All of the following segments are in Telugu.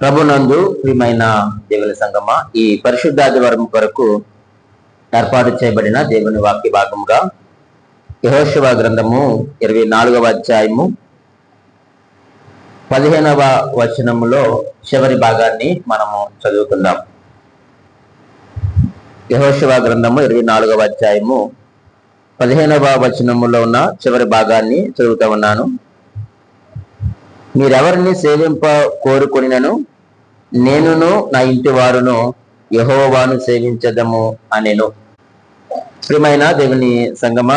ప్రభునందు ప్రియమైన దేవుని సంగమ, ఈ పరిశుద్ధాదివారం కొరకు ఏర్పాటు చేయబడిన దేవుని వాక్య భాగముగా యెహోషువ గ్రంథము 24వ అధ్యాయము 15వ వచనములో చివరి భాగాన్ని మనము చదువుకుందాం. యెహోషువ గ్రంథము 24వ అధ్యాయము 15వ వచనములో ఉన్న చివరి భాగాన్ని చదువుతూ ఉన్నాను. మీరెవరిని సేవింప కోరుకొనినను నేనును నా ఇంటి వారును యెహోవాను సేవించదము అనెను. ప్రియమైన దేవుని సంగమా,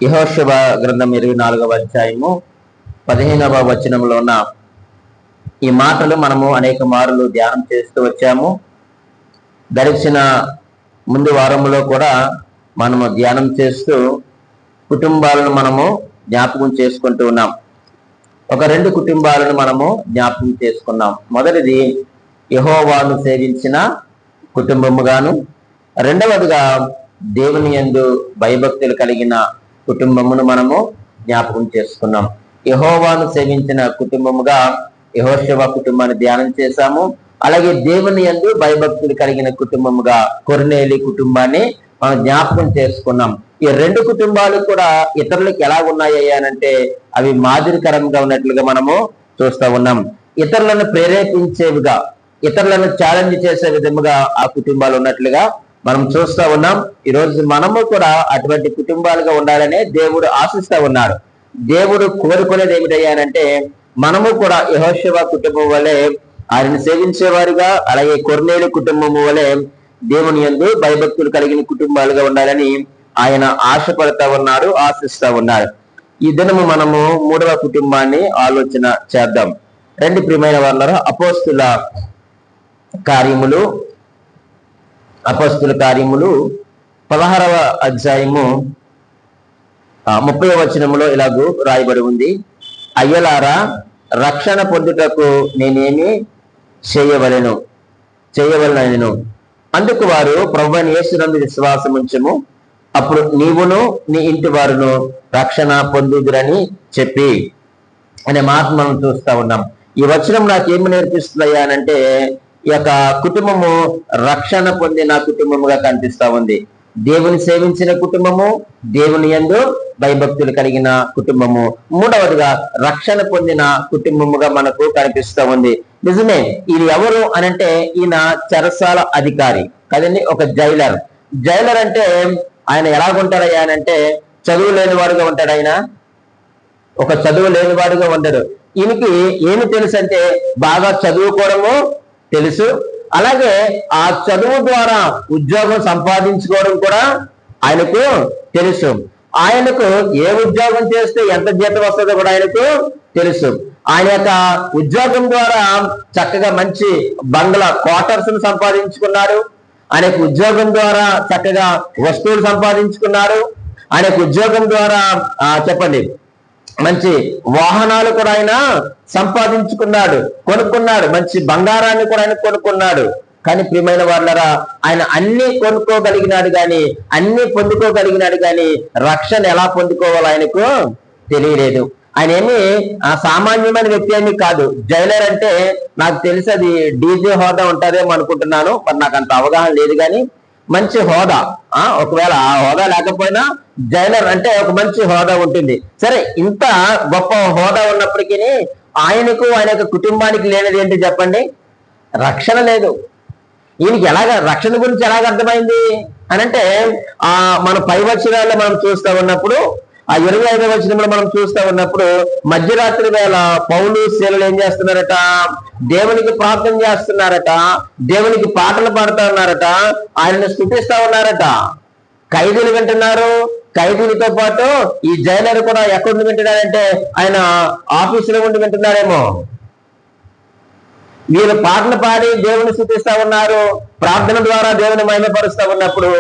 యెహోషువ గ్రంథం 24వ అధ్యాయము 15వ వచనంలో ఉన్న ఈ మాటలు మనము అనేక మారులు ధ్యానం చేస్తూ వచ్చాము. గడిచిన ముందు వారంలో కూడా మనము ధ్యానం చేస్తూ కుటుంబాలను మనము జ్ఞాపకం చేసుకుంటూ ఉన్నాం. ఒక 2 కుటుంబాలను మనము జ్ఞాపకం చేసుకున్నాం. మొదటిది యెహోవాను సేవించిన కుటుంబముగాను, రెండవదిగా దేవుని యందు భయభక్తులు కలిగిన కుటుంబమును మనము జ్ఞాపకం చేసుకున్నాం. యెహోవాను సేవించిన కుటుంబముగా యెహోషువ కుటుంబాన్ని ధ్యానం చేశాము. అలాగే దేవుని యందు భయభక్తులు కలిగిన కుటుంబముగా కొర్నేలి కుటుంబాన్ని మనం జ్ఞాపకం చేసుకున్నాం. ఈ 2 కుటుంబాలు కూడా ఇతరులకు ఎలా ఉన్నాయి అనంటే అవి మాదిరికరంగా ఉన్నట్లుగా మనము చూస్తూ ఉన్నాం. ఇతరులను ప్రేరేపించేవిగా, ఇతరులను ఛాలెంజ్ చేసే విధముగా ఆ కుటుంబాలు ఉన్నట్లుగా మనం చూస్తూ ఉన్నాం. ఈరోజు మనము కూడా అటువంటి కుటుంబాలుగా ఉండాలనే దేవుడు ఆశిస్తూ ఉన్నాడు. దేవుడు కోరుకునేది ఏమిటయ్యానంటే మనము కూడా యెహోషువ కుటుంబం వలె ఆయనను సేవించేవారుగా, అలాగే కొర్నేలి కుటుంబము వలె దేవుని యందు భయభక్తులు కలిగిన కుటుంబాలుగా ఉండాలని ఆయన ఆశపడతా ఉన్నాడు, ఆశిస్తా ఉన్నాడు. ఈ దినము మనము 3వ కుటుంబాన్ని ఆలోచన చేద్దాం. రెండు ప్రియమైన వాళ్ళ అపోస్తుల కార్యములు 16వ అధ్యాయము 30వ వచనములో ఇలాగూ రాయబడి ఉంది. అయ్యలారా, రక్షణ పొందుటకు నేనేమి చేయవలెను. అందుకు వారు ప్రభువైన యేసునందు విశ్వాసం ఉంచుము, అప్పుడు నీవును నీ ఇంటి వారును రక్షణ పొందుదురని చెప్పి అనే మాట మనం చూస్తా ఉన్నాం. ఈ వచనం నాకేమి నేర్పిస్తున్నాయా అంటే ఈ యొక్క కుటుంబము రక్షణ పొందిన కుటుంబముగా కనిపిస్తా ఉంది. దేవుని సేవించిన కుటుంబము, దేవుని యందు భయభక్తులు కలిగిన కుటుంబము, మూడవదిగా రక్షణ పొందిన కుటుంబముగా మనకు కనిపిస్తా ఉంది. నిజమే, ఇది ఎవరు అనంటే ఈయన చెరసాల అధికారి కదండి, ఒక జైలర్. జైలర్ అంటే ఆయన ఎలాగుంటాడయ్యా అంటే చదువు లేనివాడుగా ఉంటాడు. ఆయన ఒక చదువు లేనివాడుగా ఉండడు. ఈయనకి ఏమి తెలుసు అంటే బాగా చదువుకోవడము తెలుసు, అలాగే ఆ చదువు ద్వారా ఉద్యోగం సంపాదించుకోవడం కూడా ఆయనకు తెలుసు. ఆయనకు ఏ ఉద్యోగం చేస్తే ఎంత జీతం వస్తుందో కూడా ఆయనకు తెలుసు. ఆయన యొక్క ఉద్యోగం ద్వారా చక్కగా మంచి బంగ్లా క్వార్టర్స్ సంపాదించుకున్నాడు. ఆయనకు ఉద్యోగం ద్వారా చక్కగా వస్తువులు సంపాదించుకున్నాడు. ఆయనకు ఉద్యోగం ద్వారా చెప్పండి మంచి వాహనాలు కూడా ఆయన సంపాదించుకున్నాడు, కొనుక్కున్నాడు. మంచి బంగారాన్ని కూడా ఆయన కొనుక్కున్నాడు. కానీ ప్రియమైన వాళ్ళరా, ఆయన అన్ని కొనుక్కోగలిగినాడు కానీ, అన్ని పొందుకోగలిగినాడు కానీ రక్షణ ఎలా పొందుకోవాలో ఆయనకు తెలియలేదు. ఆయన ఏమి సామాన్యమైన వ్యక్తి ఏమి కాదు. జైలర్ అంటే నాకు తెలిసి అది డీజే హోదా ఉంటారేమో అనుకుంటున్నాను, మరి నాకు అంత అవగాహన లేదు. కానీ మంచి హోదా, ఒకవేళ ఆ హోదా లేకపోయినా జైలర్ అంటే ఒక మంచి హోదా ఉంటుంది. సరే, ఇంత గొప్ప హోదా ఉన్నప్పటికీ ఆయనకు ఆయన యొక్క కుటుంబానికి లేనిది ఏంటి చెప్పండి? రక్షణ లేదు. ఈయనకి రక్షణ గురించి ఎలాగ అర్థమైంది అనంటే మన పై వచనాల్లో మనం చూస్తూ ఉన్నప్పుడు, ఆ 25వ వచనంలో మనం చూస్తూ ఉన్నప్పుడు మధ్యరాత్రి వేళ పౌలు శీలలు ఏం చేస్తున్నారట? దేవునికి ప్రార్థన చేస్తున్నారట, దేవునికి పాటలు పాడుతూ ఉన్నారట, ఆయనను స్తుతిస్తా ఉన్నారట. ఖైదీలు వింటున్నారు. ఖైదీలతో పాటు ఈ జైలర్ కూడా ఎక్కడి వింటున్నారంటే ఆయన ఆఫీసులో ఉండి వింటున్నారేమో. వీరు పాటలు పాడి దేవుని స్తుతిస్తా ఉన్నారు, ప్రార్థన ద్వారా దేవుని మహిమపరుస్తా ఉన్నప్పుడు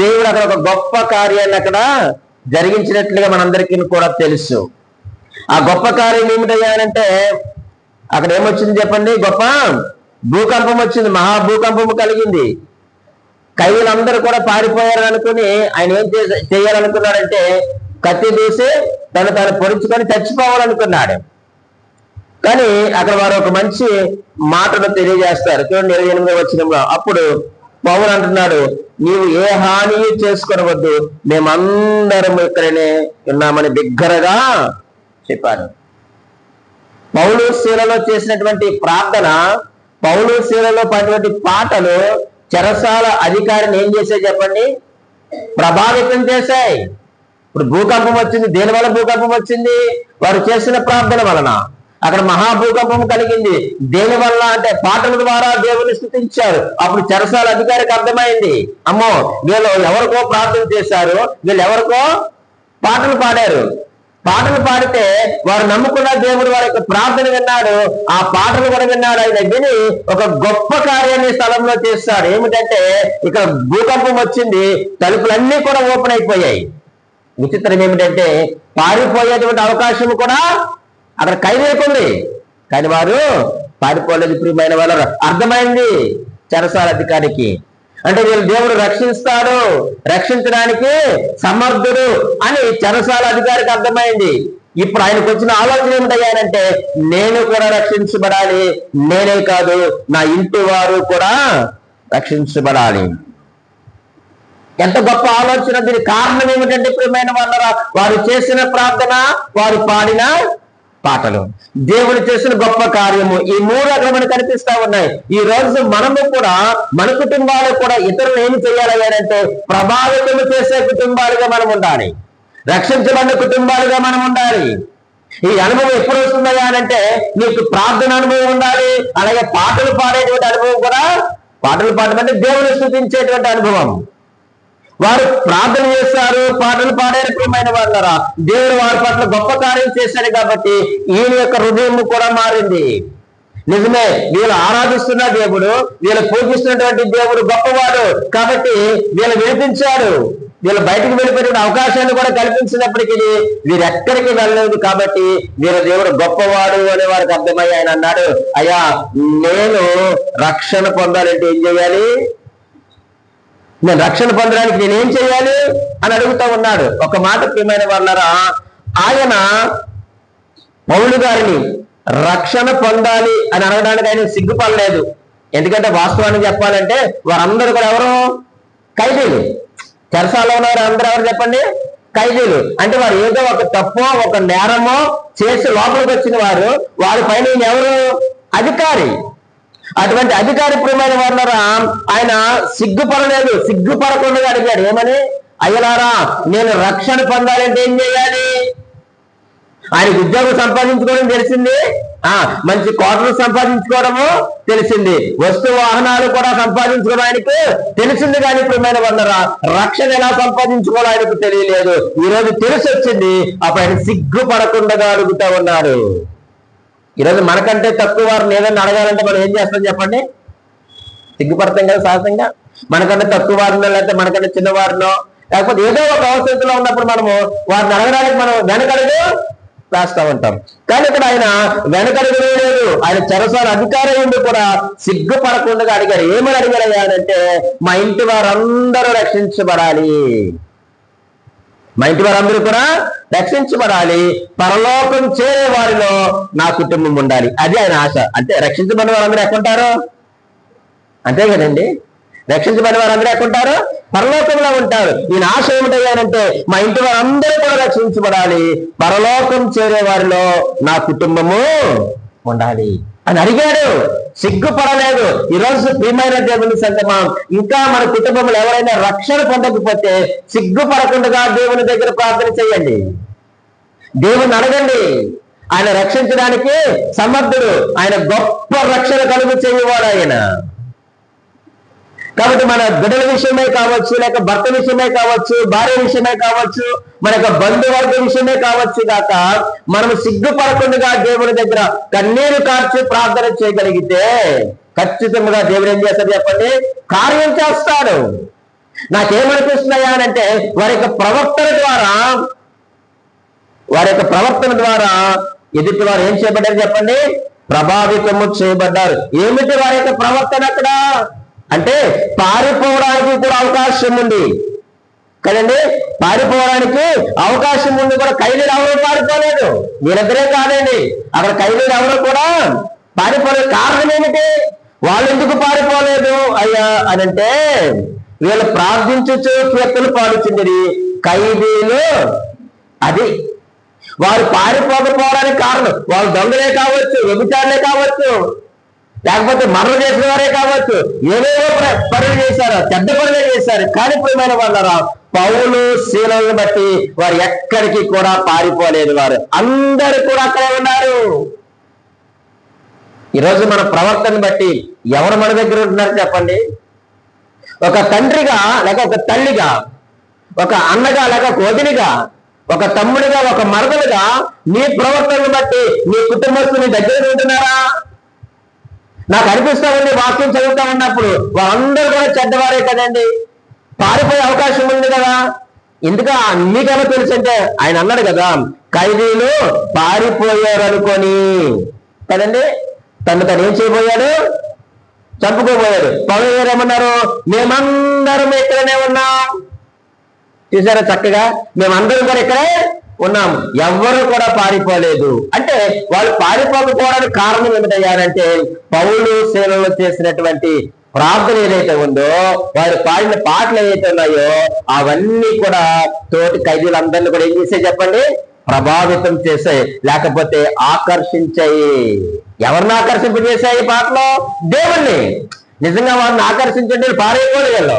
దేవుడు అక్కడ ఒక గొప్ప కార్యాన్ని అక్కడ జరిగించినట్లుగా మనందరికీ కూడా తెలుసు. ఆ గొప్ప కార్యం ఏమిటయ్యానంటే అక్కడ ఏమొచ్చింది చెప్పండి? గొప్ప భూకంపం వచ్చింది, మహాభూకంపము కలిగింది. ఖైదీలందరూ కూడా పారిపోయారని అనుకుని ఆయన ఏం చేయాలనుకున్నాడంటే కత్తి తీసి తను పొడుచుకొని చచ్చిపోవాలనుకున్నాడు. కానీ అక్కడ వారు ఒక మంచి మాటను తెలియజేస్తారు. చూడండి 28వ వచనంలో, అప్పుడు పౌలు అంటున్నాడు, నీవు ఏ హాని చేసుకొనవద్దు, మేమందరం ఇక్కడనే ఉన్నామని బిగ్గరగా చెప్పాడు. పౌలు శీలలో చేసినటువంటి ప్రార్థన, పౌలు శీలలో పడినటువంటి పాటలు చెరసాల అధికారిని ఏం చేశాయి చెప్పండి? ప్రభావితం చేశాయి. ఇప్పుడు భూకంపం వచ్చింది, దేని వల్ల భూకంపం వచ్చింది? వారు చేసిన ప్రార్థన వలన. అక్కడ మహాభూకంపం కలిగింది, దేని వల్ల అంటే పాటల ద్వారా దేవుని స్తుతించారు. అప్పుడు చెరసాల అధికారికి అర్థమైంది, అమ్మో వీళ్ళు ఎవరికో ప్రార్థన చేశారు, వీళ్ళు ఎవరికో పాటలు పాడారు. పాటలు పాడితే వారు నమ్ముకున్న దేవుడు వారి యొక్క ప్రార్థన విన్నాడు, ఆ పాటలు కూడా విన్నాడు. ఆయన విని ఒక గొప్ప కార్యాన్ని స్థలంలో చేస్తాడు. ఏమిటంటే ఇక్కడ భూకంపం వచ్చింది, తలుపులన్నీ కూడా ఓపెన్ అయిపోయాయి. విచిత్రం ఏమిటంటే పారిపోయేటువంటి అవకాశం కూడా అక్కడ ఖైదీకుంది, కానీ వారు పారిపోలేదు. ప్రియమైన వాళ్ళ అర్థమైంది చెరసాల అధికారికి, అంటే వీళ్ళు దేవుడు రక్షిస్తాడు, రక్షించడానికి సమర్థుడు అని చెరసాల అధికారికి అర్థమైంది. ఇప్పుడు ఆయనకు వచ్చిన ఆలోచన ఏమిటయ్యానంటే, నేను కూడా రక్షించబడాలి, నేనే కాదు నా ఇంటి వారు కూడా రక్షించబడాలి. ఎంత గొప్ప ఆలోచన! దీని కారణం ఏమిటంటే ప్రియమైన వాళ్ళరా, వారు చేసిన ప్రార్థన, వారు పాడిన పాటలు, దేవుడు చేసిన గొప్ప కార్యము, ఈ 3 అక్కడ మనకు కనిపిస్తా ఉన్నాయి. ఈ రోజు మనము కూడా, మన కుటుంబాలు కూడా ఇతరులు ఏమి చేయాలంటే ప్రభావితం చేసే కుటుంబాలుగా మనం ఉండాలి, రక్షించబడిన కుటుంబాలుగా మనం ఉండాలి. ఈ అనుభవం ఎప్పుడు వస్తుందా అంటే నీకు ప్రార్థన అనుభవం ఉండాలి, అలాగే పాటలు పాడేటువంటి అనుభవం కూడా. పాటలు పాడమంటే దేవుని స్తుతించేటువంటి అనుభవం. వారు ప్రార్థన చేస్తారు, పాటలు పాడారు. ప్రియమైన వాళ్ళరా, దేవుడు వారి పట్ల గొప్ప కార్యం చేశాడు కాబట్టి ఈయన యొక్క హృదయం కూడా మారింది. నిజమే, వీళ్ళు ఆరాధిస్తున్న దేవుడు, వీళ్ళు పూజిస్తున్నటువంటి దేవుడు గొప్పవాడు కాబట్టి వీళ్ళు వినిపించాడు. వీళ్ళు బయటకు వెళ్ళిపోయిన అవకాశాన్ని కూడా కల్పించినప్పటికీ వీరు ఎక్కడికి వెళ్ళలేదు కాబట్టి వీళ్ళ దేవుడు గొప్పవాడు అనే వారికి అర్థమయ్యి ఆయన అన్నాడు, అయ్యా నేను రక్షణ పొందాలంటే ఏం చేయాలి? నేను రక్షణ పొందడానికి నేనేం చేయాలి అని అడుగుతా ఉన్నాడు. ఒక మాట ప్రియమైన వాళ్ళరా, ఆయన పౌలు గారిని రక్షణ పొందాలి అని అనడానికి ఆయన సిగ్గుపడలేదు. ఎందుకంటే వాస్తవాన్ని చెప్పాలంటే వారందరూ కూడా ఎవరు? ఖైదీలు. చెరసాలలో ఉన్నవారు అందరూ ఎవరు చెప్పండి? ఖైదీలు. అంటే వారు ఏదో ఒక తప్పో ఒక నేరమో చేసి లోపలికి వచ్చిన వారు, వారి పైన ఎవరు? అధికారి. అటువంటి అధికారి ప్రియమైన వాళ్ళరా, ఆయన సిగ్గుపడలేదు, సిగ్గుపడకుండా అడిగాడు, ఏమని? అయ్యలారా, నేను రక్షణ పొందాలంటే ఏం చేయాలి? ఆయనకు ఉద్యోగం సంపాదించుకోవడం తెలిసింది, మంచి కోటలు సంపాదించుకోవడము తెలిసింది, వస్తు వాహనాలు కూడా సంపాదించుకోవడం ఆయనకు తెలిసింది. కానీ ప్రియమైన వాళ్ళరా, రక్షణ ఎలా సంపాదించుకోవాలో ఆయనకు తెలియలేదు. ఈ రోజు తెలిసి వచ్చింది, అప్పుడు ఆయన సిగ్గుపడకుండా అడుగుతా ఉన్నాడు. ఈరోజు మనకంటే తక్కువ వారిని ఏదైనా అడగాలంటే మనం ఏం చేస్తాం చెప్పండి? సిగ్గుపడతాం కదా సహజంగా. మనకంటే తక్కువ వారినో లేకపోతే మనకంటే చిన్నవారినో లేకపోతే ఏదో ఒక అవసరంలో ఉన్నప్పుడు మనము వారిని అడగడానికి మనం వెనకడుగు వేస్తా ఉంటాం. కానీ ఇక్కడ ఆయన వెనకడుగు లేదు. ఆయన చెరసాల అధికారి ఉండి కూడా సిగ్గుపడకుండా అడిగారు. ఏమని అడిగారంటే, మా ఇంటి వారందరూ రక్షించబడాలి, మా ఇంటి వారందరూ కూడా రక్షించబడాలి, పరలోకం చేరే వారిలో నా కుటుంబం ఉండాలి. అది ఆయన ఆశ. అంటే రక్షించబడిన వారందరూ ఎక్కడుంటారు? అంతే కదండి, రక్షించబడిన వారందరూ ఎక్కడుంటారు? పరలోకంలో ఉంటారు. ఈయన ఆశ ఏమిటంటే మా ఇంటి వారందరూ కూడా రక్షించబడాలి, పరలోకం చేరే వారిలో నా కుటుంబము ఉండాలి అని అడిగాడు. సిగ్గుపడలేదు. ఈరోజు ప్రియమైన దేవుని సంగమా, ఇంకా మన కుటుంబంలో ఎవరైనా రక్షణ పొందకపోతే సిగ్గుపడకుండా దేవుని దగ్గర ప్రార్థన చేయండి, దేవుని అడగండి. ఆయన రక్షించడానికి సమర్థుడు, ఆయన గొప్ప రక్షణ కలుగు చేయవాడు ఆయన. కాబట్టి మన బిడ్డల విషయమే కావచ్చు, లేక భర్త విషయమే కావచ్చు, భార్య విషయమే కావచ్చు, మన యొక్క బంధువర్గ విషయమే కావచ్చు కాక మనం సిగ్గుపడకుండా దేవుని దగ్గర కన్నీరు కార్చి ప్రార్థన చేయగలిగితే ఖచ్చితంగా దేవుడు ఏం చేస్తాడు చెప్పండి? కార్యం చేస్తాడు. నాకేమనిపిస్తున్నాయా అంటే వారి యొక్క ప్రవర్తన ద్వారా ఎదుటి వారు ఏం చేయబడ్డారు చెప్పండి? ప్రభావితము చేయబడ్డారు. ఏమిటి వారి యొక్క ప్రవర్తన అక్కడ అంటే పారిపోవడానికి కూడా అవకాశం ఉంది, కదండి. పారిపోవడానికి అవకాశం ముందు కూడా ఖైదీలు ఎవరు పారిపోలేదు, వీళ్ళిద్దరే కాదండి, అక్కడ ఖైదీలు ఎవరు కూడా పారిపోలేదు. కారణం ఏమిటి? వాళ్ళు ఎందుకు పారిపోలేదు అయ్యా అని అంటే, వీళ్ళు ప్రార్థించచ్చు కీర్తనలు పాడుచుండేది ఖైదీలు. అది వారు పారిపోకపోవడానికి కారణం. వాళ్ళు దొంగలే కావచ్చు, వ్యభిచారులే కావచ్చు, లేకపోతే మరణం చేసిన వారే కావచ్చు, ఏవేవో పనులు చేశారు, చెడ్డ పనులే చేశారు. కానీ ప్రియమైన వాళ్ళరా, పౌలు శీలను బట్టి వారు ఎక్కడికి కూడా పారిపోలేదు. వారు అందరూ కూడా అక్కడే ఉన్నారు. ఈరోజు మన ప్రవర్తన బట్టి ఎవరు మన దగ్గర ఉంటున్నారు చెప్పండి? ఒక తండ్రిగా లేక ఒక తల్లిగా, ఒక అన్నగా లేక ఒక వదినిగా, ఒక తమ్ముడిగా, ఒక మరదలుగా నీ ప్రవర్తనను బట్టి నీ కుటుంబస్తుని దగ్గర ఉంటున్నారా? నాకు అనిపిస్తా ఉంది, వాక్యం చదువుతా ఉన్నప్పుడు వాళ్ళందరూ కూడా చెడ్డవారే కదండి, పారిపోయే అవకాశం ఉంది కదా. ఎందుక మీకేమో తెలుసు అంటే, ఆయన అన్నాడు కదా, ఖైదీలు పారిపోయారు అనుకొని కదండి. తను ఏం చేయబోయాడు? చంపుకోబోయాడు. పౌలు గారు ఏమన్నారు? మేమందరం ఇక్కడనే ఉన్నాం. చూసారా చక్కగా, మేమందరం కూడా ఇక్కడే ఉన్నాం, ఎవ్వరు కూడా పారిపోలేదు. అంటే వాళ్ళు పారిపోకపోవడానికి కారణం ఏమిటయ్యారంటే, పౌలు శీలలో చేసినటువంటి ప్రార్థన ఏదైతే ఉందో, వారు పాడిన పాటలు ఏదైతే ఉన్నాయో అవన్నీ కూడా తోటి ఖైదీలందరినీ కూడా ఏం చేసాయి చెప్పండి? ప్రభావితం చేసాయి, లేకపోతే ఆకర్షించాయి. ఎవరిని ఆకర్షింపజేశాయి పాటలో? దేవుణ్ణి. నిజంగా వారిని ఆకర్షించండి పారైపోడు వీళ్ళు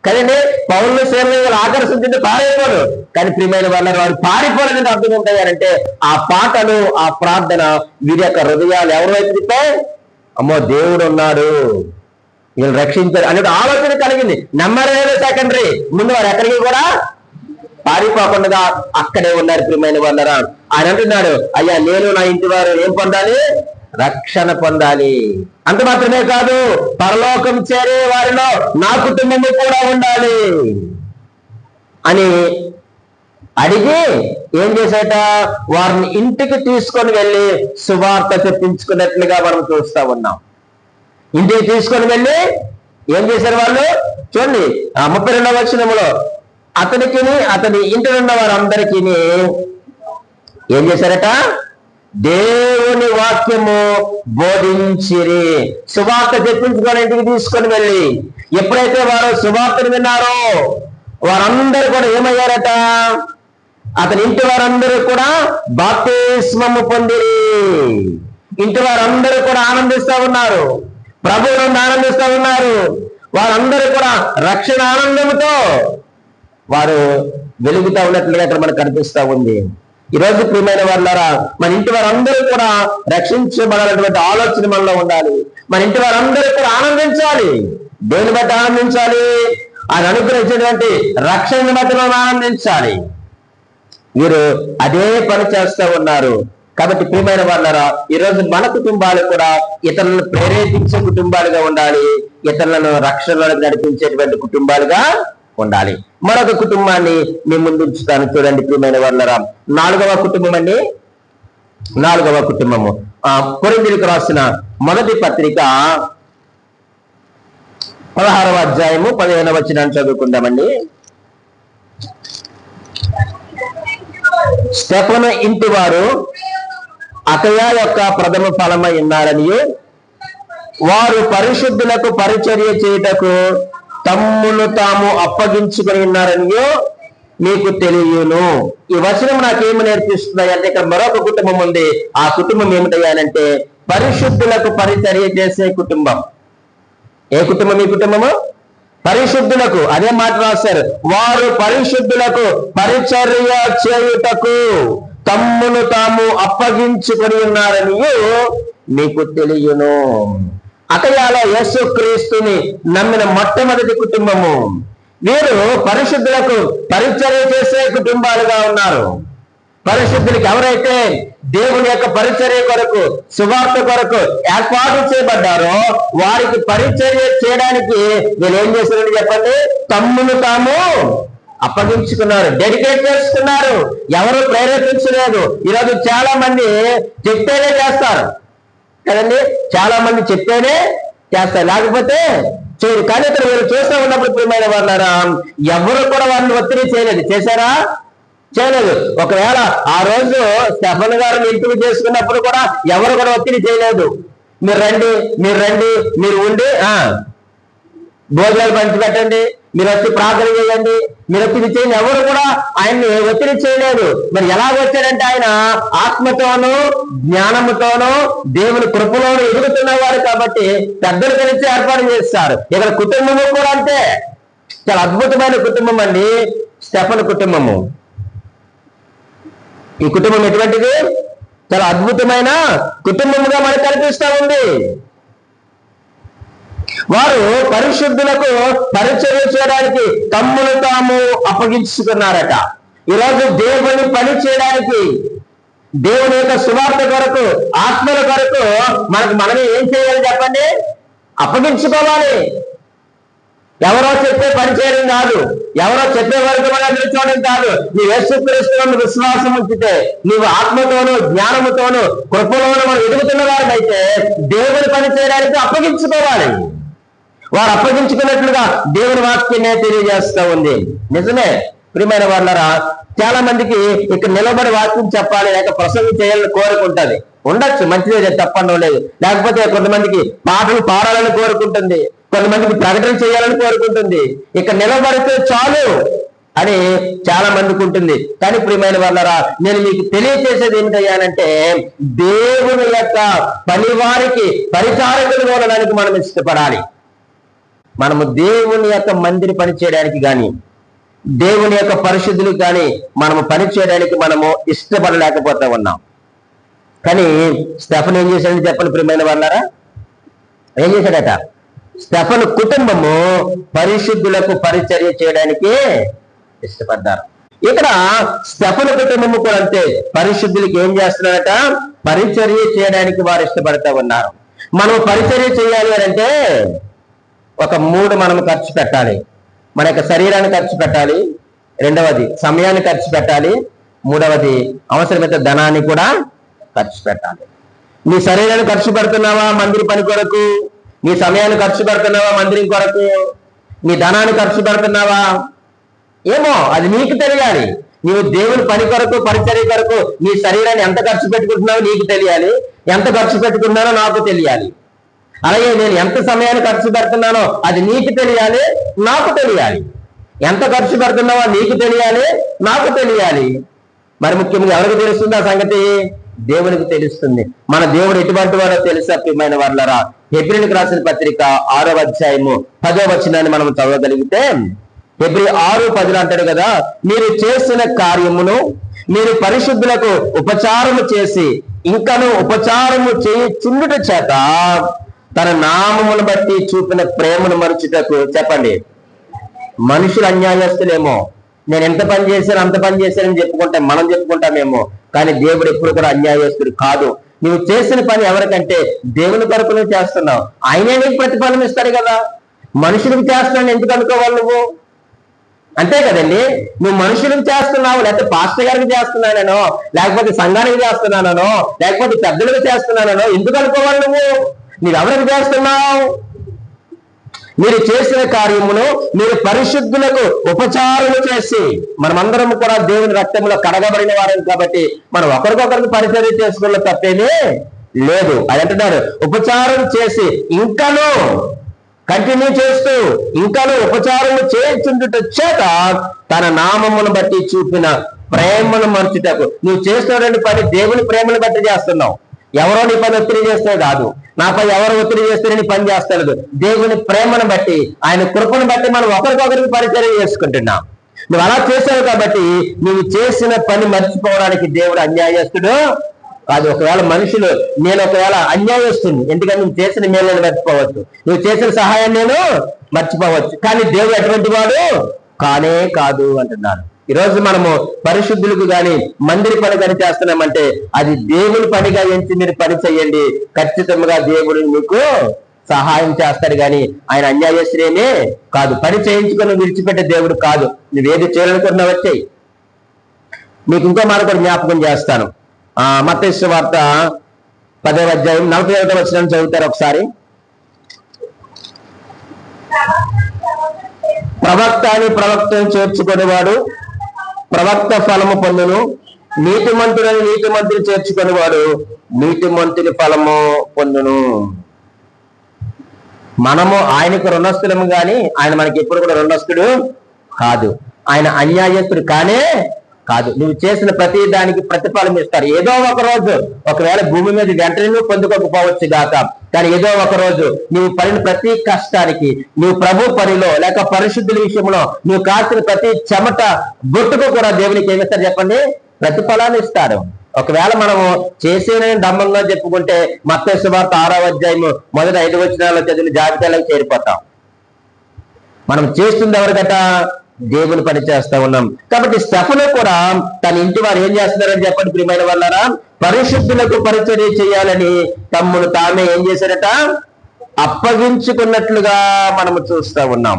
కదండి. పౌరులు సేవలు ఆకర్షించండి పారైపోడు. కానీ ప్రియమైన వారు పారిపోలేదని అర్థం ఉంటాయంటే, ఆ పాటలు, ఆ ప్రార్థన వీరి యొక్క హృదయాలు ఎవరి వైపు తిప్పాయి? అమ్మో దేవుడు ఉన్నాడు, వీళ్ళు రక్షించారు అనే ఆలోచన కలిగింది. Number secondary. ముందు వారు ఎక్కడికి కూడా పారిపోకుండా అక్కడే ఉన్నారు. ప్రియమైన వాళ్ళరా, ఆయన అంటున్నాడు, అయ్యా నేను నా ఇంటి వారు ఏం పొందాలి? రక్షణ పొందాలి. అంత మాత్రమే కాదు, పరలోకం చేరే వారిలో నా కుటుంబము కూడా ఉండాలి అని అడిగి ఏం చేసేట? వారిని ఇంటికి తీసుకొని వెళ్ళి సువార్త చెప్పించుకున్నట్లుగా మనం చూస్తా ఉన్నాం. ఇంటికి తీసుకొని వెళ్ళి ఏం చేశారు వాళ్ళు? చూడండి 32వ వచనములో, అతనికి అతని ఇంటిలో ఉన్న వారందరికీ ఏం చేశారట? దేవుని వాక్యము బోధించిరి. సువార్త చెప్పించుకొని ఇంటికి తీసుకొని వెళ్ళి ఎప్పుడైతే వారు సువార్తను విన్నారో వారందరూ కూడా ఏమయ్యారట? అతని ఇంటి వారందరూ కూడా బాప్తిస్మము పొందిరి. ఇంటి వారందరూ కూడా ఆనందిస్తూ ఉన్నారు, ప్రభువును ఆనందిస్తూ ఉన్నారు. వారందరూ కూడా రక్షణ ఆనందంతో వారు వెలుగుతూ ఉన్నట్లుగా ఇక్కడ మనకు కనిపిస్తూ ఉంది. ఈరోజు ప్రియమైన వాళ్ళారా, మన ఇంటి వారందరూ కూడా రక్షించబడాలన్నటువంటి ఆలోచన మనలో ఉండాలి. మన ఇంటి వారందరూ కూడా ఆనందించాలి. దేని బట్టి ఆనందించాలి? ఆయన అనుగ్రహించినటువంటి రక్షణ బట్టి మనం ఆనందించాలి. వీరు అదే పని చేస్తూ ఉన్నారు. కాబట్టి ప్రియమైన వాళ్ళారా, ఈరోజు మన కుటుంబాలు కూడా ఇతరులను ప్రేరేపించే కుటుంబాలుగా ఉండాలి, ఇతరులను రక్షణలోకి నడిపించేటువంటి కుటుంబాలుగా ఉండాలి. మరొక కుటుంబాన్ని మీ ముందు ఉంచుతాను, చూడండి ప్రియమైన వాళ్ళారా. 4వ కుటుంబం అండి. 4వ కుటుంబము కొరింథీయులకు రాసిన మొదటి పత్రిక 16వ అధ్యాయము 15వ వచనాన్ని చదువుకుందామండి. స్టెఫను ఇంటి వారు అకయ యొక్క ప్రథమ ఫలమై ఉన్నారనియు, వారు పరిశుద్ధులకు పరిచర్య చేయుటకు తమ్మును తాము అప్పగించుకొని ఉన్నారనియో మీకు తెలియను. ఈ వచనం నాకేమి నేర్పిస్తున్నాయి అంటే, ఇక్కడ మరొక కుటుంబం ఉంది. ఆ కుటుంబం ఏమిటయ్యానంటే పరిశుద్ధులకు పరిచర్య చేసే కుటుంబం. ఏ కుటుంబం ఈ కుటుంబము? పరిశుద్ధులకు. అదే మాట రాశారు, వారు పరిశుద్ధులకు పరిచర్య చేయుటకు తమ్మును తాము అప్పగించుకొని ఉన్నారని మీకు తెలియను. అకయాలో యేసుక్రీస్తుని నమ్మిన మొట్టమొదటి కుటుంబము. వీరు పరిశుద్ధులకు పరిచర్య చేసే కుటుంబాలుగా ఉన్నారు. పరిశుద్ధులకి ఎవరైతే దేవుని యొక్క పరిచర్య కొరకు, సువార్త కొరకు ఏర్పాటు చేయబడ్డారో వారికి పరిచర్య చేయడానికి వీళ్ళు ఏం చేశారని చెప్పండి? తమ్మును తాము అప్పగించుకున్నారు, డెడికేట్ చేసుకున్నారు. ఎవరు ప్రేరేపించలేదు. ఈరోజు చాలా మంది చెప్తేనే చేస్తారు కదండి, చాలా మంది చెప్తేనే చేస్తారు, లేకపోతే చేయరు. కానీ ఇక్కడ మీరు చూస్తూ ఉన్నప్పుడు ప్రియమైన వాళ్ళారా, ఎవరు కూడా వారిని ఒత్తిడి చేయలేదు. చేశారా? చేయలేదు. ఒకవేళ ఆ రోజు స్టెఫన్ గారిని ఇంటికి చేసుకున్నప్పుడు కూడా ఎవరు కూడా ఒత్తిడి చేయలేదు. మీరు రండి, మీరు ఉండి భోజనాలు పంచి పెట్టండి, మీరు వచ్చి ప్రార్థన చేయండి, మీరు వచ్చి చేయండి, ఎవరు కూడా ఆయన్ని ఒత్తిడి చేయలేదు. మరి ఎలా వచ్చాడంటే ఆయన ఆత్మతోనూ జ్ఞానముతోనూ దేవుని కృపలోనూ ఎదుగుతున్నవారు కాబట్టి పెద్దలు కలిసి ఏర్పాటు చేస్తారు. ఇక్కడ కుటుంబము కూడా అంతే. చాలా అద్భుతమైన కుటుంబం అండి స్టెఫన్ కుటుంబము. ఈ కుటుంబం ఎటువంటిది? చాలా అద్భుతమైన కుటుంబముగా మనకు కనిపిస్తా ఉంది. వారు పరిశుద్ధులకు పరిచర్య చేయడానికి తమ్మును తాము అప్పగించుకున్నారట. ఈరోజు దేవుని పని చేయడానికి, దేవుని యొక్క సువార్త కొరకు, ఆత్మల కొరకు మనమే ఏం చేయాలి చెప్పండి? అప్పగించుకోవాలి. ఎవరో చెప్పే పని చేయడం కాదు, ఎవరో చెప్పే వరకు మనం నిల్చోవడం కాదు. నీ యేసుక్రీస్తును విశ్వాసం ఉంచితే, నీవు ఆత్మతోనూ జ్ఞానముతోనూ కృపలోనూ మనం ఎదుగుతున్న వారినైతే దేవుని పని చేయడానికి అప్పగించుకోవాలి. వారు అప్పగించుకున్నట్లుగా దేవుని వాక్యమే తెలియజేస్తూ ఉంది. నిజమే ప్రియమైన వాళ్ళరా, చాలా మందికి ఇక్కడ నిలబడి వాక్యం చెప్పాలి, లేక ప్రసంగం చేయాలని కోరుకుంటుంది. ఉండొచ్చు, మంచిదే, తప్పండం లేదు. లేకపోతే కొంతమందికి పాటలు పాడాలని కోరుకుంటుంది, కొంతమందికి ప్రకటన చేయాలని కోరుకుంటుంది. ఇక్కడ నిలబడితే చాలు అని చాలా మందికి ఉంటుంది. కానీ ప్రియమైన వాళ్ళరా, నేను మీకు తెలియజేసేది ఏమిటయ్యానంటే, దేవుని యొక్క పనివారికి పరిచారకులు ఉండడానికి మనం ఇష్టపడాలి. మనము దేవుని యొక్క మందిని పని చేయడానికి కానీ, దేవుని యొక్క పరిశుద్ధులకు కానీ మనము పని చేయడానికి మనము ఇష్టపడలేకపోతా ఉన్నాం. కానీ స్టెఫన్ ఏం చేశాడని చెప్పండి ప్రియమైన వాళ్ళారా? ఏం చేశాడట? స్టెఫన్ కుటుంబము పరిశుద్ధులకు పరిచర్య చేయడానికి ఇష్టపడ్డారు. ఇక్కడ స్టెఫన్ కుటుంబము కూడా అంతే, పరిశుద్ధులకు ఏం చేస్తున్నారట? పరిచర్య చేయడానికి వారు ఇష్టపడతా ఉన్నారు. మనం పరిచర్య చేయాలి అంటే ఒక 3 మనం ఖర్చు పెట్టాలి. మన యొక్క శరీరాన్ని ఖర్చు పెట్టాలి, రెండవది సమయాన్ని ఖర్చు పెట్టాలి, మూడవది అవసరమైతే ధనాన్ని కూడా ఖర్చు పెట్టాలి. నీ శరీరాన్ని ఖర్చు పెడుతున్నావా మందిరి పని కొరకు? నీ సమయాన్ని ఖర్చు పెడుతున్నావా మందిరం కొరకు? నీ ధనాన్ని ఖర్చు పెడుతున్నావా? ఏమో అది నీకు తెలియాలి. నీవు దేవుని పని కొరకు, పరిచర్య కొరకు నీ శరీరాన్ని ఎంత ఖర్చు పెట్టుకుంటున్నావో నీకు తెలియాలి, ఎంత ఖర్చు పెట్టుకున్నానో నాకు తెలియాలి. అలాగే నేను ఎంత సమయాన్ని ఖర్చు పెడుతున్నానో అది నీకు తెలియాలి, నాకు తెలియాలి. ఎంత ఖర్చు పెడుతున్నావో నీకు తెలియాలి, నాకు తెలియాలి. మరి ముఖ్యంగా ఎవరికి తెలుస్తుంది ఆ సంగతి? దేవునికి తెలుస్తుంది. మన దేవుడు ఎటువంటి వాడో తెలుసా ప్రియమైన వాళ్ళరా? హెబ్రీయులకు రాసిన పత్రిక 6వ అధ్యాయము 10వ వచనాన్ని మనం చదవగలిగితే, హెబ్రీ 6:10 అంటాడు కదా, మీరు చేసిన కార్యమును మీరు పరిశుద్ధులకు ఉపచారము చేసి ఇంకను ఉపచారము చేయుచుండుట చేత తన నామమును బట్టి చూపిన ప్రేమను మరుచుటకు. చెప్పండి, మనుషులు అన్యాయస్తులేమో, నేను ఎంత పని చేశాను అంత పని చేశానని మనం చెప్పుకుంటామేమో, కానీ దేవుడు ఎప్పుడు కూడా అన్యాయస్తుడు కాదు. నువ్వు చేసిన పని ఎవరికంటే దేవుని కొరకు నువ్వు చేస్తున్నావు, ఆయనే నీకు ప్రతిఫలం ఇస్తాడు కదా. మనుషులకు చేస్తున్నాను ఎందుకు అనుకోవాలి నువ్వు? అంతే కదండి. నువ్వు మనుషులకు చేస్తున్నావు, లేకపోతే పాస్టర్ గారికి చేస్తున్నానో, లేకపోతే సంఘానికి చేస్తున్నానో, లేకపోతే పెద్దలకు చేస్తున్నానో ఎందుకు అనుకోవాలి నువ్వు? మీరు ఎవరికి చేస్తున్నావు? మీరు చేసిన కార్యమును మీరు పరిశుద్ధులకు ఉపచారము చేసి, మనమందరం కూడా దేవుని రక్తంలో కడగబడిన వారం కాబట్టి మనం ఒకరికొకరికి పరిచర్య చేసుకున్న తప్పేమీ లేదు. అది అంటున్నారు, ఉపచారం చేసి ఇంకను కంటిన్యూ చేస్తూ ఇంకను ఉపచారము చేయించుట చేత తన నామమును బట్టి చూపిన ప్రేమను మర్చుటకు. నువ్వు చేస్తున్నటువంటి పని దేవుని ప్రేమను బట్టి చేస్తున్నావు. ఎవరో నీ పని ఒత్తిడి చేస్తే కాదు, నాపై ఎవరు ఒత్తిడి చేస్తే నీ పని చేస్తాడు. దేవుని ప్రేమను బట్టి, ఆయన కృపను బట్టి మనం ఒకరికొకరికి పరిచర్య చేసుకుంటున్నాం. నువ్వు అలా చేసావు కాబట్టి నువ్వు చేసిన పని మర్చిపోవడానికి దేవుడు అన్యాయస్తుడు కాదు. ఒకవేళ మనుషులు, నేను ఒకవేళ అన్యాయస్తుంది, ఎందుకంటే నువ్వు చేసిన మేలను మర్చిపోవచ్చు, నువ్వు చేసిన సహాయాన్ని నేను మర్చిపోవచ్చు, కానీ దేవుడు అటువంటి వాడు కానే కాదు అంటున్నాను. ఈరోజు మనము పరిశుద్ధులకు కానీ మందిరి పని కానీ చేస్తున్నామంటే అది దేవుని పనిగా ఎంచి మీరు పని చేయండి. ఖచ్చితంగా దేవుడు మీకు సహాయం చేస్తాడు, కానీ ఆయన అన్యాయశ్రేనే కాదు. పని చేయించుకొని విడిచిపెట్టే దేవుడు కాదు. నువ్వేది చేయాలనుకున్నా వచ్చాయి. మీకు ఇంకో మాట కూడా జ్ఞాపకం చేస్తాను. మత్తయి సువార్త 10వ అధ్యాయం 41వ వచనం చదువుతారు ఒకసారి. ప్రవక్తను చేర్చుకునేవాడు ప్రవక్త ఫలము పొందును, నీతిమంతుని చేర్చుకునేవాడు నీతిమంతుని ఫలము పొందును. మనము ఆయనకు రుణస్థులము గాని ఆయన మనకి ఎప్పుడు కూడా రుణస్థుడు కాదు. ఆయన అన్యాయస్తుడు కానే కాదు. నువ్వు చేసిన ప్రతి దానికి ప్రతిఫలం ఇస్తారు. ఏదో ఒక రోజు, ఒకవేళ భూమి మీద వెంటనే నువ్వు పొందుకోకపోవచ్చు గాక, కానీ ఏదో ఒక రోజు నువ్వు పడిన ప్రతి కష్టానికి, నువ్వు ప్రభు పనిలో లేక పరిశుద్ధుల విషయంలో నువ్వు కాసిన ప్రతి చెమట బొట్టుకు కూడా దేవునికి ఏమిస్తారు చెప్పండి? ప్రతిఫలాన్ని ఇస్తాడు. ఒకవేళ మనము చేసిన డంబంగా చెప్పుకుంటే మత్తయి సువార్త 6వ అధ్యాయము మొదటి 5 వచనాల్లో చదివిన జాబితాలకు చేరిపోతాం. మనం చేస్తుంది ఎవరికట? దేవుని పని చేస్తా ఉన్నాం. కాబట్టి స్టెఫను కూడా తన ఇంటి వారు ఏం చేస్తున్నారని చెప్పండి ప్రియమైన వాళ్ళారా? పరిశుద్ధులకు పరిచర్య చేయాలని తమ్ముడు తామే ఏం చేశారట? అప్పగించుకున్నట్లుగా మనము చూస్తా ఉన్నాం.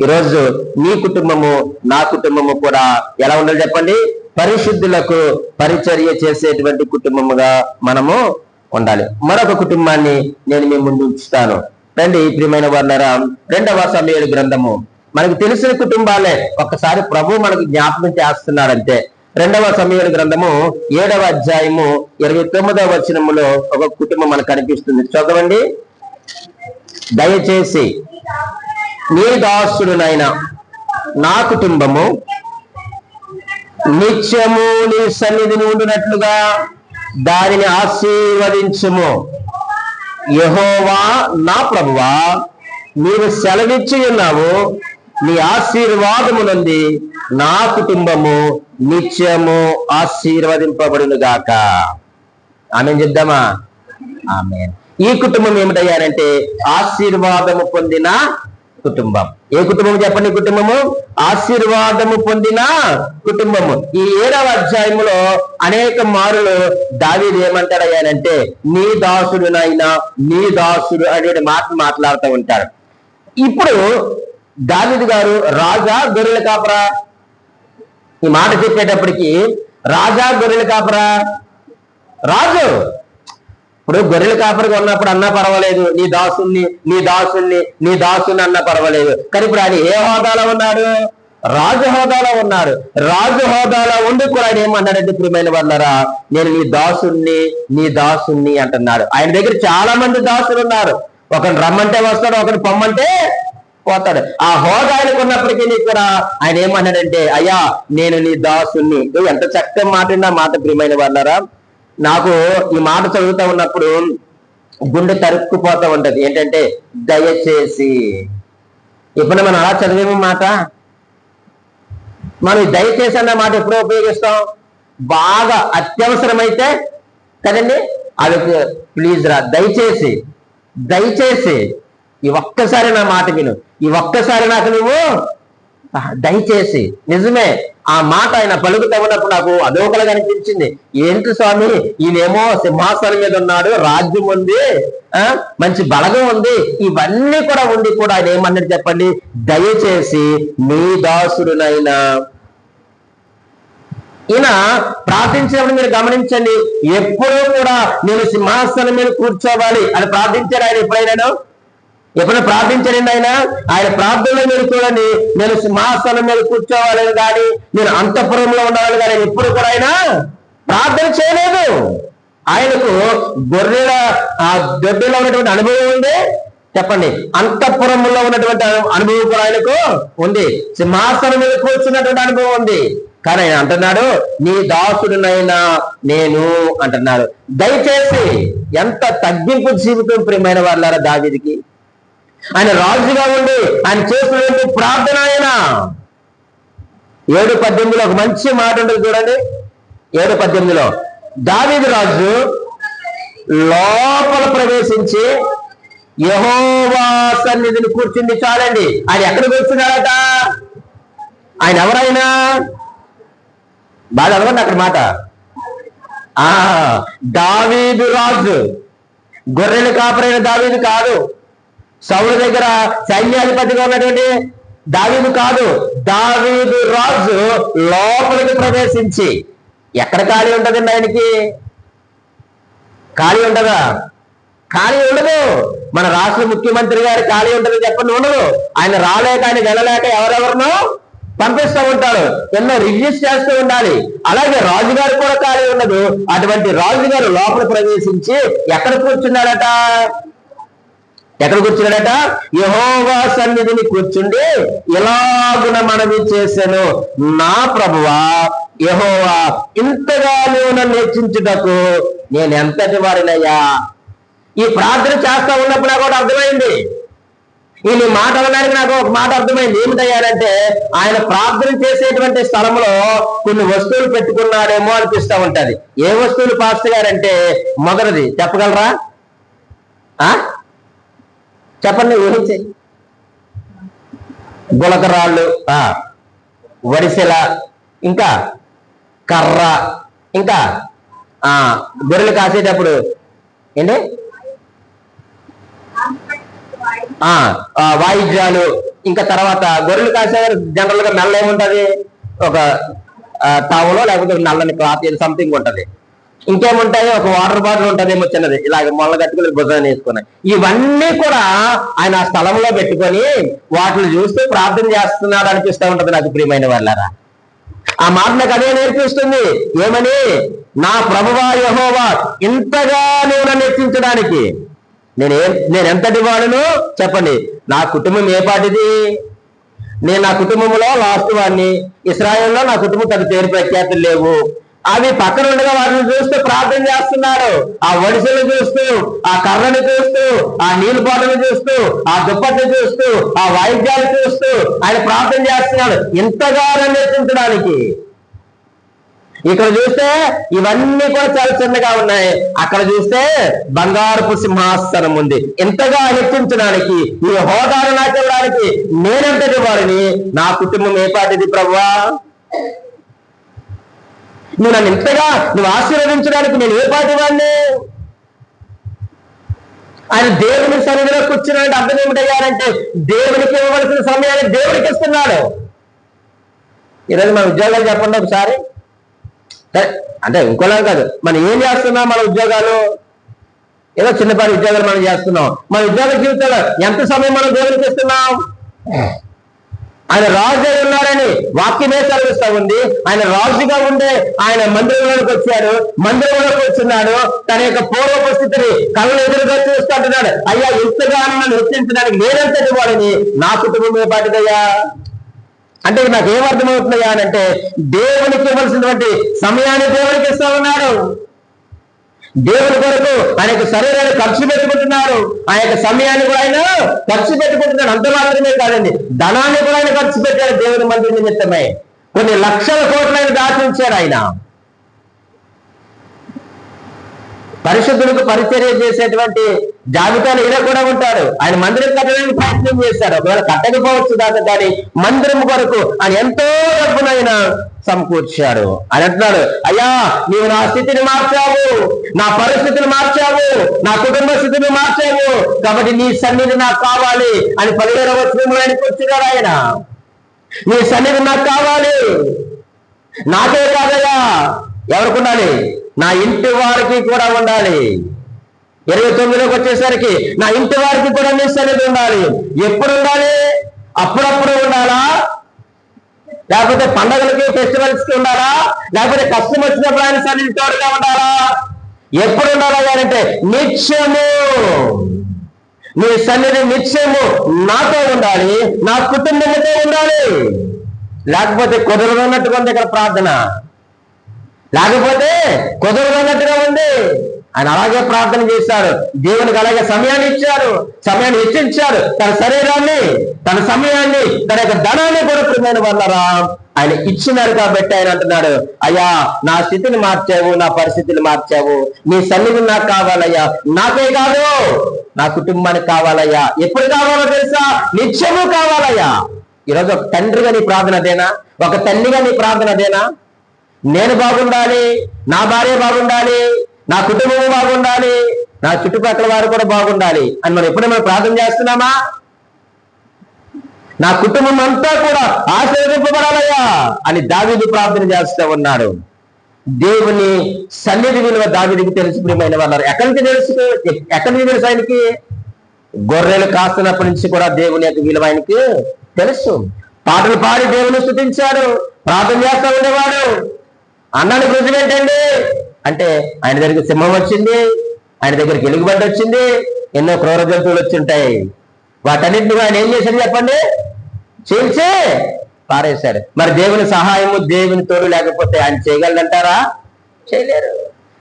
ఈరోజు నీ కుటుంబము నా కుటుంబము కూడా ఎలా ఉండాలి చెప్పండి? పరిశుద్ధులకు పరిచర్య చేసేటువంటి కుటుంబముగా మనము ఉండాలి. మరొక కుటుంబాన్ని నేను మీ ముందు ఉంచుతాను. రండి ప్రియమైన వాళ్ళారా, 2వ సమూయేలు గ్రంథము. మనకు తెలిసిన కుటుంబాలే, ఒక్కసారి ప్రభు మనకు జ్ఞాపకం చేస్తున్నాడంటే. 2వ సమూయేలు గ్రంథము 7వ అధ్యాయము 29వ వచనములో ఒక కుటుంబం మనకు కనిపిస్తుంది. చదవండి. దయచేసి నీ దాసుడునైన నా కుటుంబము నిత్యము నీ సన్నిధిని ఉండునట్లుగా దానిని ఆశీర్వదించుము. యెహోవా నా ప్రభువా, నీవు సెలవిచ్చి ఉన్నావు, నీ ఆశీర్వాదము నుండి నా కుటుంబము నిత్యము ఆశీర్వదింపబడును గాక. ఆమేన్ చెప్దామా? ఆమేన్. ఈ కుటుంబం ఏమిటయ్యారంటే ఆశీర్వాదము పొందిన కుటుంబం. ఏ కుటుంబం చెప్పండి? కుటుంబము ఆశీర్వాదము పొందిన కుటుంబము. ఈ 7వ అధ్యాయములో అనేక మారులు దావీదు ఏమంటాడయ్యానంటే నీ దాసుడునైనా, నీ దాసుడు అనే మాట మాట్లాడుతూ ఉంటాడు. ఇప్పుడు దావీదు గారు రాజా గొర్రెల కాపరా? ఈ మాట చెప్పేటప్పటికి రాజా గొర్రెల కాపరా? రాజు. ఇప్పుడు గొర్రెల కాపరిగా ఉన్నప్పుడు అన్నా పర్వాలేదు, నీ దాసుని అన్నా పర్వాలేదు. కానీ ఇప్పుడు ఆయన ఏ హోదాలో ఉన్నాడు? రాజు హోదాలో ఉన్నాడు. రాజు హోదాలో ఉండి కూడా ఆయన ఏమన్నాడంటే ప్రియమైన వాళ్ళారా, నేను నీ దాసుని అంటున్నాడు. ఆయన దగ్గర చాలా మంది దాసులు ఉన్నారు. ఒకరిని రమ్మంటే వస్తాడు, ఒకరిని పొమ్మంటే పోతాడు. ఆ హోదా ఆయనకు ఉన్నప్పటికీ కూడా ఆయన ఏమన్నాడంటే అయ్యా నేను నీ దాసుని. ఎంత చక్కగా మాట ప్రియమైన వాళ్ళారా. నాకు ఈ మాట చదువుతా ఉన్నప్పుడు గుండె తరుక్కుపోతా ఉంటది. ఏంటంటే దయచేసి. ఇప్పుడు మనం అలా చదివేమో మాట, మనం దయచేసి అన్న మాట ఎప్పుడో ఉపయోగిస్తాం? బాగా అత్యవసరమైతే కదండి. అది ప్లీజ్ రా, దయచేసి ఈ ఒక్కసారి నా మాట విను, ఈ ఒక్కసారి నాకు నువ్వు దయచేసి. నిజమే, ఆ మాట ఆయన పలుకుతా ఉన్నప్పుడు నాకు అదోకలుగా అనిపించింది. ఏంటి స్వామి, ఈయనేమో సింహాసనం మీద ఉన్నాడు, రాజ్యం ఉంది, మంచి బలగం ఉంది, ఇవన్నీ కూడా ఉండి కూడా ఆయన ఏమన్నాడు చెప్పండి? దయచేసి నీ దాసుడునైనా. ఈయన ప్రార్థించినప్పుడు మీరు గమనించండి, ఎప్పుడూ కూడా నేను సింహాసనం మీద కూర్చోవాలి అని ప్రార్థించాడు ఆయన. ఎప్పుడైనా ప్రార్థించండి ఆయన ప్రార్థనలో మీరు చూడండి, నేను సింహాసనం మీద కూర్చోవాలని కానీ, నేను అంతఃపురంలో ఉండాలని కానీ ఎప్పుడు కూడా ఆయన ప్రార్థన చేయలేదు. ఆయనకు గొర్రెల దొడ్డిలో ఉన్నటువంటి అనుభవం ఉంది చెప్పండి, అంతఃపురంలో ఉన్నటువంటి అనుభవం కూడా ఆయనకు ఉంది, సింహాసనం మీద కూర్చున్నటువంటి అనుభవం ఉంది. కానీ ఆయన అంటున్నాడు నీ దాసుడునైనా నేను అంటున్నాడు. దయచేసి. ఎంత తగ్గింపు జీవితం ప్రియమైన వాళ్ళారా దావీదుకి. ఆయన రాజుగా ఉండి ఆయన చేస్తున్న ప్రార్థన. ఆయన 7:18 ఒక మంచి మాట ఉంటుంది చూడండి. 7:18 దావీదు రాజు లోపల ప్రవేశించి యెహోవా సన్నిధిని కూర్చుంది. చాలండి. ఆయన ఎక్కడ కూర్చున్నాడట? ఆయన ఎవరైనా బాగా అడగండి అక్కడ మాట. దావీదు రాజు, గొర్రెల కాపరైన దావీదు కాదు, సౌలు దగ్గర సైన్యాధిపతిగా ఉన్నటువంటి దావీదు కాదు. దావీదు రాజు లోపలికి ప్రవేశించి. ఎక్కడ ఖాళీ ఉంటదండి ఆయనకి? ఖాళీ ఉంటదా? ఖాళీ ఉండదు. మన రాష్ట్ర ముఖ్యమంత్రి గారు ఖాళీ ఉంటుందని చెప్పండి, ఉండదు. ఆయన రాలేక ఆయన వెళ్ళలేక ఎవరెవరినో పంపిస్తూ ఉంటాడు, ఎన్నో రివ్యూస్ చేస్తూ ఉండాలి. అలాగే రాజుగారు కూడా ఖాళీ ఉండదు. అటువంటి రాజుగారు లోపల ప్రవేశించి ఎక్కడ కూర్చున్నాడట? యెహోవా సన్నిధిని కూర్చుండి ఇలాగున మనవి చేశాను, నా ప్రభువా యెహోవా, ఇంతగా నువ్వు నన్ను హెచ్చించుటకు నేను ఎంతటి వాడినయ్యా. ఈ ప్రార్థన చేస్తా ఉన్నప్పుడు నాకు ఒకటి అర్థమైంది. ఈ నీ మాట అనడానికి నాకు ఒక మాట అర్థమైంది. ఏమిటయ్యానంటే, ఆయన ప్రార్థన చేసేటువంటి స్థలంలో కొన్ని వస్తువులు పెట్టుకున్నాడేమో అనిపిస్తా ఉంటది. ఏ వస్తువులు పాస్టర్ గారంటే, మొదటిది చెప్పగలరా? చెప్పండి, ఊహించి. గులకరాళ్ళు, వడిసెల, ఇంకా కర్ర, ఇంకా గొర్రెలు కాసేటప్పుడు ఏంటి వాయిద్యాలు, ఇంకా తర్వాత గొర్రెలు కాసే జనరల్ గా మెల్ల ఏముంటది, ఒక టావులో లేకపోతే నల్లని క్లాత్ సంథింగ్ ఉంటది. ఇంకేముంటాయి, ఒక వాటర్ బాటిల్ ఉంటదేమో చిన్నది, ఇలాగ మొల్ల కట్టుకుని భుజాన్ని వేసుకున్నాయి. ఇవన్నీ కూడా ఆయన ఆ స్థలంలో పెట్టుకొని వాటిని చూస్తూ ప్రార్థన చేస్తున్నాడు అనిపిస్తూ ఉంటది నాకు ప్రియమైన వాళ్ళారా. ఆ మాట నాకు అదే నేర్పిస్తుంది. ఏమని? నా ప్రభువా యెహోవా, ఇంతగా నువ్వు నన్ను హెచ్చించడానికి నేను ఎంతటి వాడును చెప్పండి. నా కుటుంబం ఏ పాటిది? నేను నా కుటుంబంలో లాస్ట్ వాడిని. ఇశ్రాయేల్లో నా కుటుంబం పెద్ద పేరు ప్రఖ్యాతులు లేవు. అవి పక్కన ఉండగా వాటిని చూస్తూ ప్రార్థన చేస్తున్నాడు. ఆ వడిసెలు చూస్తూ, ఆ కర్రను చూస్తూ, ఆ నీళ్ళు బాటను చూస్తూ, ఆ దుప్పట్లు చూస్తూ, ఆ వాయిద్యాలు చూస్తూ ఆయన ప్రార్థన చేస్తున్నాడు ఇంతగా హెచ్చించడానికి. ఇక్కడ చూస్తే ఇవన్నీ కూడా చాలా చిన్నగా ఉన్నాయి, అక్కడ చూస్తే బంగారపు సింహాసనం ఉంది. ఎంతగా హెచ్చించడానికి, ఈ హోదాను నాకు ఇవ్వడానికి నేనెంతటి వాడిని, నా కుటుంబం ఏ పాటిది ప్రభువా, నువ్వు నన్ను ఇంతగా నువ్వు ఆశీర్వదించడానికి నేను ఏ పాటి వాడిని. ఆయన దేవుని సన్నిధిలో కూర్చున్నాడంటే అర్థం ఏమిటయ్యారంటే, దేవునికి ఇవ్వవలసిన సమయాన్ని దేవుడికి ఇస్తున్నాడు. ఈరోజు మన ఉద్యోగాలు చెప్పండి ఒకసారి. అంటే ఇంకోలా కాదు, మనం ఏం చేస్తున్నాం, మన ఉద్యోగాలు ఏదో చిన్నపాటి ఉద్యోగాలు మనం చేస్తున్నాం. మన ఉద్యోగ జీవితంలో ఎంత సమయం మనం దేవునికి ఇస్తున్నాం? ఆయన రాజు ఉన్నాడని వాక్యమే సెలవిస్తా ఉంది. ఆయన రాజుగా ఉండే ఆయన మందిరంలోకి వచ్చాడు, మందిరంలోకి వచ్చినాడు. తన యొక్క పూర్వపు స్థితిని కళ్ళను ఎదురుగా చూస్తుంటున్నాడు. అయ్యా, ఇంతగా నన్ను హెచ్చించడానికి నేనంతటి వాడిని, నా కుటుంబం ఏ పాటిదయ్యా అంటే నాకు ఏమర్థమవుతున్నాయా అని అంటే, దేవునికి ఇవ్వాల్సినటువంటి సమయాన్ని దేవునికి ఇస్తా ఉన్నాడు. దేవుని కొరకు ఆయన యొక్క శరీరాన్ని ఖర్చు పెట్టుకుంటున్నాడు, ఆ యొక్క సమయాన్ని కూడా ఆయన ఖర్చు పెట్టుకుంటున్నాడు. అంత మాత్రమే కాదండి, ధనాన్ని కూడా ఆయన ఖర్చు పెట్టాడు దేవుని మందిరం నిమిత్తమై. కొన్ని లక్షల కోట్లను దాచించాడు ఆయన. పరిశుద్ధులకు పరిచర్య చేసేటువంటి జాబితాలు ఈయన కూడా ఉంటాడు. ఆయన మందిరం కట్టడానికి ప్రయత్నం చేశాడు, ఒకవేళ కట్టకపోవచ్చు దాకా, కానీ మందిరం కొరకు ఆయన ఎంతో డబ్బును ఆయన సమకూర్చాడు. ఆయన అంటున్నాడు, అయ్యా నీవు నా స్థితిని మార్చావు, నా పరిస్థితిని మార్చావు, నా కుటుంబ స్థితిని మార్చావు, కాబట్టి నీ సన్నిధి నాకు కావాలి అని 17వ వచనంలో ఆయన కూర్చున్నాడు. ఆయన నీ సన్నిధి నాకు కావాలి, నాకే కాదయ్యా, ఎవరికి ఉండాలి, నా ఇంటి వారికి కూడా ఉండాలి. 29లోకి వచ్చేసరికి నా ఇంటి వారికి కూడా నీ సన్నిధి ఉండాలి. ఎప్పుడు ఉండాలి? అప్పుడప్పుడు ఉండాలా, లేకపోతే పండగలకి ఫెస్టివల్స్ కి ఉండాలా, లేకపోతే కష్టం వచ్చినప్పుడు ఆయన సన్నిధి తోడుగా ఉండాలా? ఎప్పుడు ఉండాలా అంటే నిత్యము నీ సన్నిధి నిత్యము నాతో ఉండాలి, నా కుటుంబంతో ఉండాలి. లేకపోతే కుదరదన్నట్టుగా ఉంది ఇక్కడ ప్రార్థన, లేకపోతే కుదరదన్నట్టుగా ఉంది. ఆయన అలాగే ప్రార్థన చేశాడు, దేవునికి అలాగే సమయాన్ని ఇచ్చాడు, సమయాన్ని హెచ్చించాడు. తన శరీరాన్ని, తన సమయాన్ని, తన యొక్క ధనాన్ని కూడా ప్రియమైన వాళ్ళరా ఆయన ఇచ్చినారు. కాబట్టి ఆయన అంటున్నాడు, అయ్యా నా స్థితిని మార్చావు, నా పరిస్థితిని మార్చావు, నీ సన్నిధి నాకు కావాలయ్యా, నాకే కాదు నా కుటుంబానికి కావాలయ్యా. ఎప్పుడు కావాలో తెలుసా? నిత్యము కావాలయ్యా. ఈరోజు ఒక తండ్రిగా నీ ప్రార్థన అదేనా? ఒక తల్లిగా నీ ప్రార్థన అదేనా? నేను బాగుండాలి, నా భార్య బాగుండాలి, నా కుటుంబం బాగుండాలి, నా చుట్టుపక్కల వారు కూడా బాగుండాలి అని మనం ఎప్పుడైనా ప్రార్థన చేస్తున్నామా? నా కుటుంబం అంతా కూడా ఆశీర్వదింపబడాలయ్యా అని దావీదు ప్రార్థన చేస్తూ ఉన్నాడు. దేవుని సన్నిధి విలువ దావీదుకి తెలుసు ప్రియమైన వాళ్ళు. ఎక్కడి నుంచి తెలుసు ఆయనకి? గొర్రెలు కాస్తున్నప్పటి నుంచి కూడా దేవుని యొక్క విలువ ఆయనకి తెలుసు. పాటలు పాడి దేవుని స్తుతించాడు, ప్రార్థన చేస్తూ ఉండేవాడు. అన్నానికి రుజువు ఏంటండి అంటే ఆయన దగ్గరికి సింహం వచ్చింది, ఆయన దగ్గరికి ఎలుగుబంటి వచ్చింది, ఎన్నో క్రూర జంతువులు వచ్చి ఉంటాయి. వాటన్నిటిని ఆయన ఏం చేశాడు చెప్పండి? చీల్చి పారేశాడు. మరి దేవుని సహాయము, దేవుని తోడు లేకపోతే ఆయన చేయగలడంటారా? చేయలేరు.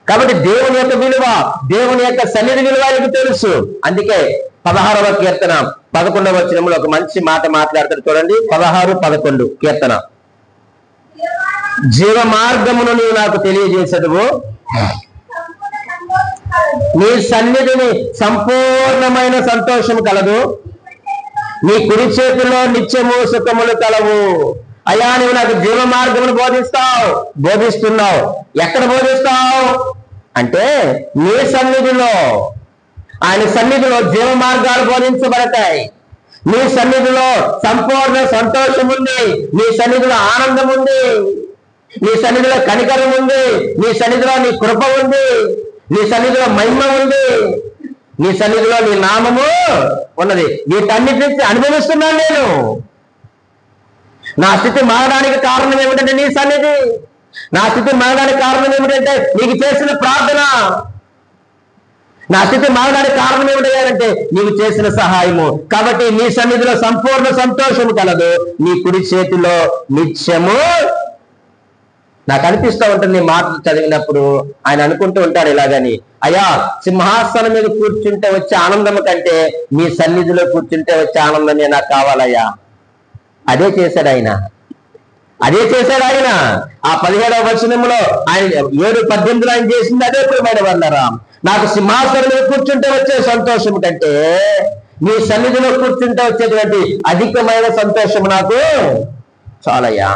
కాబట్టి దేవుని యొక్క విలువ, దేవుని యొక్క సన్నిధి విలువ ఆయనకు తెలుసు. అందుకే 16వ కీర్తన 11వ వచనంలో ఒక మంచి మాట మాట్లాడతాడు చూడండి. 16-11 కీర్తన. జీవ మార్గమును నీవు నాకు తెలియజేసదువు, నీ సన్నిధిని సంపూర్ణమైన సంతోషము కలదు, నీ కుడి చేతిలో నిత్యము సుఖములు కలవు. అయ్యా నువ్వు నాకు జీవ మార్గమును బోధిస్తున్నావు. ఎక్కడ బోధిస్తావు అంటే నీ సన్నిధిలో. ఆయన సన్నిధిలో జీవ మార్గాలు బోధించబడతాయి. నీ సన్నిధిలో సంపూర్ణ సంతోషం ఉంది, నీ సన్నిధిలో ఆనందం ఉంది, నీ సన్నిధిలో కనికరం ఉంది, నీ సన్నిధిలో నీ కృప ఉంది, నీ సన్నిధిలో మహిమ ఉంది, నీ సన్నిధిలో నీ నామము ఉన్నది. వీటన్నిటి నుంచి అనుభవిస్తున్నాను నేను. నా స్థితి మారడానికి కారణం ఏమిటంటే నీ సన్నిధి. నా స్థితి మారడానికి కారణం ఏమిటంటే నీకు చేసిన ప్రార్థన. నా స్థితి మారడానికి కారణం ఏమిటంటే నీవు చేసిన సహాయము. కాబట్టి నీ సన్నిధిలో సంపూర్ణ సంతోషము కలదు, నీ కుడి చేతిలో నిత్యము. నాకు అనిపిస్తూ ఉంటుంది మాటలు చదివినప్పుడు, ఆయన అనుకుంటూ ఉంటాడు ఇలాగని, అయ్యా సింహాసనం మీద కూర్చుంటే వచ్చే ఆనందం కంటే నీ సన్నిధిలో కూర్చుంటే వచ్చే ఆనందమే నాకు కావాలయ్యా. అదే చేశాడు ఆయన. ఆ 17వ వచనంలో ఆయన 7:18 ఆయన చేసింది అదే. ప్రియమైన వాళ్ళారా, నాకు సింహాసనం మీద కూర్చుంటే వచ్చే సంతోషం కంటే నీ సన్నిధిలో కూర్చుంటే వచ్చేటువంటి అధికమైన సంతోషం నాకు చాలయ్యా.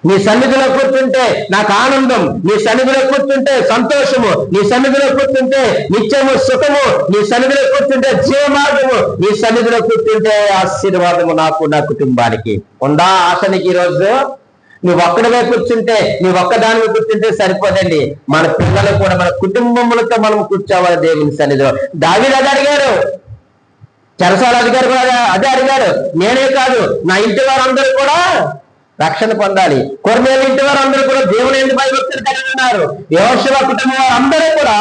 నీ సన్నిధిలో కూర్చుంటే నాకు ఆనందం, నీ సన్నిధిలో కూర్చుంటే సంతోషము, నీ సన్నిధిలో కూర్చుంటే నిత్యము సుఖము, నీ సన్నిధిలో కూర్చుంటే జీవమార్గము, నీ సన్నిధిలో కూర్చుంటే ఆశీర్వాదము నాకు, నా కుటుంబానికి. ఉందా ఆశనికి? ఈరోజు నువ్వు ఒక్కడవే కూర్చుంటే, నువ్వు ఒక్కదానివి కూర్చుంటే సరిపోదండి. మన పిల్లలు కూడా, మన కుటుంబములతో మనం కూర్చోవాలి దేవుని సన్నిధిలో. దావీదు అదే అడిగారు, చెరసాల అధికారి కూడా అదే అడిగారు. నేనే కాదు, నా ఇంటి వారందరూ కూడా రక్షణ పొందాలి. కొర్నేలు ఇంటి వారు అందరూ కూడా దేవుని యందు భయభక్తులు కలిగి ఉన్నారు. యెహోషువ కుటుంబం వారు అందరూ కూడా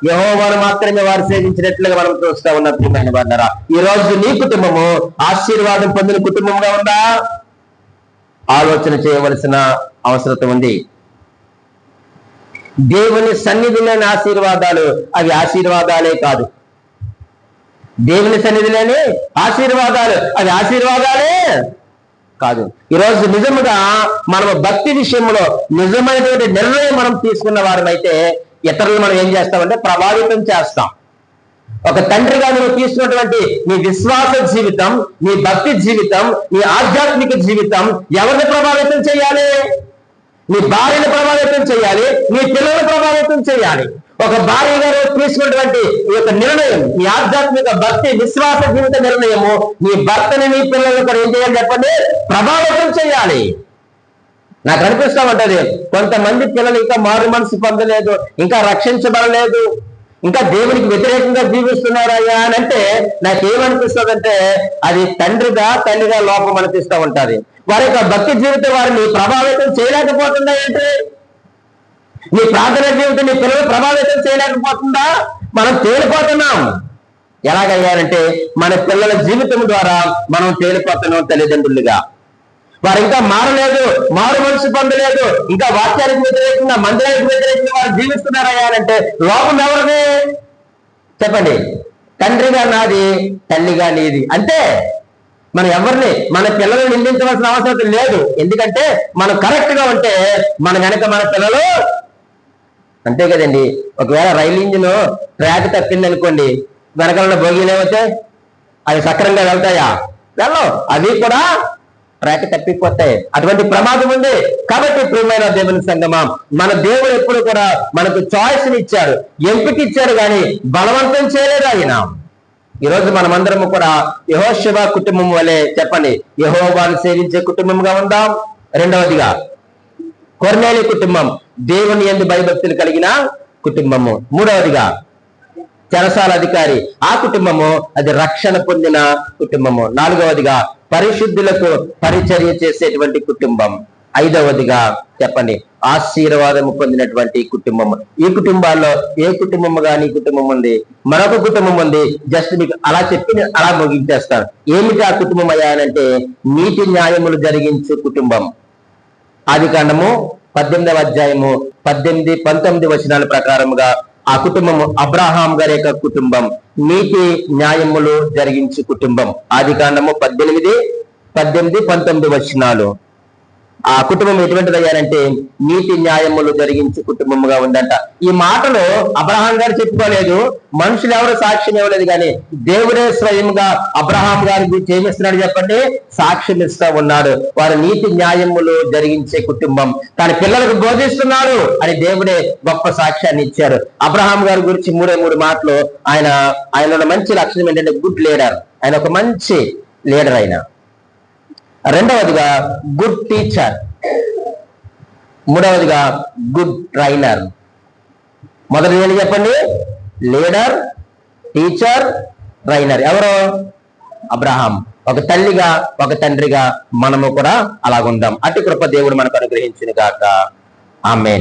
యెహోవాను మాత్రమే వారు సేవించినట్లుగా మనం చూస్తూ ఉన్నాం. ప్రియమైన వారులారా, ఈ రోజు నీ కుటుంబము ఆశీర్వాదం పొందిన కుటుంబంగా ఉందా? ఆలోచన చేయవలసిన అవసరం ఉంది. దేవుని సన్నిధిలోని ఆశీర్వాదాలు అవి ఆశీర్వాదాలే కాదు. దేవుని సన్నిధిలోని ఆశీర్వాదాలు అవి ఆశీర్వాదాలే కాదు. ఈరోజు నిజముగా మనము భక్తి విషయంలో నిజమైనటువంటి నిర్ణయం మనం తీసుకున్న వారమైతే ఇతరులు మనం ఏం చేస్తామంటే ప్రభావితం చేస్తాం. ఒక తండ్రిగా నువ్వు తీసుకున్నటువంటి నీ విశ్వాస జీవితం, నీ భక్తి జీవితం, నీ ఆధ్యాత్మిక జీవితం ఎవరిని ప్రభావితం చేయాలి? నీ భార్యను ప్రభావితం చేయాలి, నీ పిల్లలను ప్రభావితం చేయాలి. ఒక భార్య గారు తీసుకున్నటువంటి ఈ యొక్క నిర్ణయం, నీ ఆధ్యాత్మిక భక్తి విశ్వాస జీవిత నిర్ణయము నీ భర్తని, నీ పిల్లలను కూడా ఏం చేయాలి చెప్పండి? ప్రభావితం చేయాలి. నాకు అనిపిస్తా ఉంటది, కొంతమంది పిల్లలు ఇంకా మారు మనసు పొందలేదు, ఇంకా రక్షించబడలేదు, ఇంకా దేవునికి వ్యతిరేకంగా జీవిస్తున్నారయ్యా అని అంటే నాకేమనిపిస్తుందంటే అది తండ్రిగా తల్లిగా లోపం అనిపిస్తూ ఉంటది. వారి యొక్క భక్తి జీవితం వారిని ప్రభావితం చేయలేకపోతుందా ఏంటి? నీ ప్రార్థన జీవితం నీ పిల్లలు ప్రభావితం చేయలేకపోతుందా? మనం తేలిపోతున్నాం. ఎలాగయ్యారంటే మన పిల్లల జీవితం ద్వారా మనం తేలిపోతున్నాం తల్లిదండ్రులుగా. వారు ఇంకా మారలేదు, మారు మనసు పొందలేదు, ఇంకా వాక్యానికి వ్యతిరేకంగా, మందిరానికి వ్యతిరేకంగా వారు జీవిస్తున్నారయ్యారంటే లోపం ఎవరిది చెప్పండి? తండ్రిగా నాది, తల్లిగా నీది. అంతే. మనం ఎవరిని, మన పిల్లలను నిందించవలసిన అవసరం లేదు. ఎందుకంటే మనం కరెక్ట్ గా ఉంటే మన వెనక మన పిల్లలు అంతే కదండి. ఒకవేళ రైలు ఇంజిన్ ట్రాక్ తప్పింది అనుకోండి, వెనకాల భోగిలు ఏమవుతాయి? అవి సక్రంగా వెళ్తాయా? వెళ్ళవు. అవి కూడా ట్రాక్ తప్పిపోతాయి. అటువంటి ప్రమాదం ఉంది. కాబట్టి ప్రియమైన దేవుని సంగమం, మన దేవుడు ఎప్పుడు కూడా మనకు చాయిస్ని ఇచ్చాడు, ఎంపిక ఇచ్చాడు, కానీ బలవంతం చేయలేదు ఆయన. ఈరోజు మనమందరము కూడా యెహోషువ కుటుంబం వలె చెప్పండి, యెహోవాను సేవించే కుటుంబంగా ఉందాం. రెండవదిగా కొర్నేలి కుటుంబం దేవుని యందు భయభక్తులు కలిగిన కుటుంబము. మూడవదిగా చెరసాల అధికారి, ఆ కుటుంబము అది రక్షణ పొందిన కుటుంబము. 4వదిగా పరిశుద్ధులకు పరిచర్య చేసేటువంటి కుటుంబం. 5వదిగా చెప్పండి, ఆశీర్వాదము పొందినటువంటి కుటుంబము. ఈ కుటుంబాల్లో ఏ కుటుంబము గాని కుటుంబం ఉంది, మరొక కుటుంబం ఉంది. జస్ట్ మీకు అలా చెప్పి నేను అలా ముగించేస్తాను. ఏమిటి ఆ కుటుంబం అయ్యానంటే నీతి న్యాయములు జరిగించు కుటుంబం. ఆదికాండము 18వ అధ్యాయము 18, 19 వచనాల ప్రకారముగా ఆ కుటుంబము అబ్రహాం గారి యొక్క కుటుంబం, నీతి న్యాయములు జరిగించు కుటుంబం. ఆదికాండము 18, 18, 19 వచనాలు. ఆ కుటుంబం ఎటువంటిదయ్యారంటే నీతి న్యాయములు జరిగించు కుటుంబముగా ఉందంట. ఈ మాటలు అబ్రహాం గారు చెప్పుకోలేదు, మనుషులు ఎవరు సాక్ష్యం ఇవ్వలేదు, కానీ దేవుడే స్వయంగా అబ్రహాం గారి గురించి ఏమిస్తున్నాడు చెప్పండి, సాక్ష్యం ఇస్తా ఉన్నాడు. వారు నీతి న్యాయములు జరిగించే కుటుంబం, తన పిల్లలకు బోధిస్తున్నారు అని దేవుడే గొప్ప సాక్ష్యాన్ని ఇచ్చారు. అబ్రహాం గారి గురించి 3 మాటలు. ఆయన మంచి లక్షణం ఏంటంటే గుడ్ లీడర్. ఆయన ఒక మంచి లీడర్. ఆయన 2వదిగా గుడ్ టీచర్. 3వదిగా గుడ్ ట్రైనర్. మొదటి ఏంటి చెప్పండి, లీడర్, టీచర్, ట్రైనర్. ఎవరు? అబ్రహాం. ఒక తల్లిగా ఒక తండ్రిగా మనము కూడా అలాగుందాం. అట్టి కృప దేవుడు మనకు అనుగ్రహించును గాక. ఆమేన్.